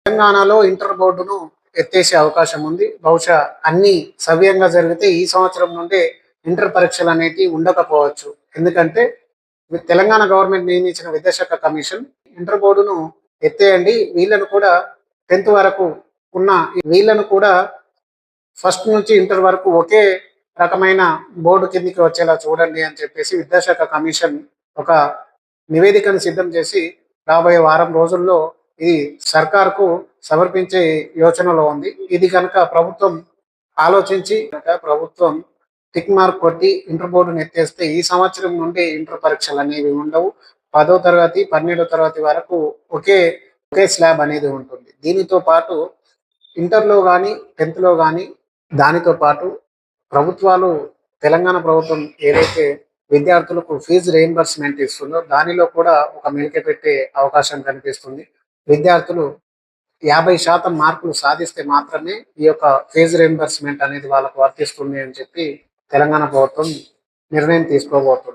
తెలంగాణలో ఇంటర్ బోర్డును ఎత్తేసే అవకాశం ఉంది. బహుశా అన్ని సవ్యంగా జరిగితే ఈ సంవత్సరం నుండే ఇంటర్ పరీక్షలు అనేటివి ఉండకపోవచ్చు. ఎందుకంటే తెలంగాణ గవర్నమెంట్ నియమించిన విద్యాశాఖ కమిషన్ ఇంటర్ బోర్డును ఎత్తేయండి. వీళ్ళను కూడా 10th వరకు ఉన్న వీళ్ళను కూడా ఫస్ట్ నుంచి ఇంటర్ వరకు ఒకే రకమైన బోర్డు కిందికి వచ్చేలా చూడండి అని చెప్పేసి విద్యాశాఖ కమిషన్ ఒక నివేదికను సిద్ధం చేసి రాబోయే వారం రోజుల్లో ఇది సర్కార్కు సమర్పించే యోచనలో ఉంది. ఇది కనుక ప్రభుత్వం ఆలోచించి ప్రభుత్వం టిక్ మార్క్ కొట్టి ఇంటర్ బోర్డును ఎత్తేస్తే ఈ సంవత్సరం నుండి ఇంటర్ పరీక్షలు అనేవి ఉండవు. 10వ తరగతి 12వ తరగతి వరకు ఒకే ఒకే స్లాబ్ అనేది ఉంటుంది. దీనితో పాటు ఇంటర్లో కానీ 10th కానీ దానితో పాటు ప్రభుత్వాలు తెలంగాణ ప్రభుత్వం ఏదైతే విద్యార్థులకు ఫీజు రీయింబర్స్మెంట్ ఇస్తుందో దానిలో కూడా ఒక మెలిక పెట్టే అవకాశం కనిపిస్తుంది. విద్యార్థులు 50% మార్కులు సాధిస్తే మాత్రమే ఈ యొక్క ఫీజు రీయింబర్స్మెంట్ అనేది వాళ్ళకు వర్తిస్తుంది అని చెప్పి తెలంగాణ ప్రభుత్వం నిర్ణయం తీసుకోబోతుంది.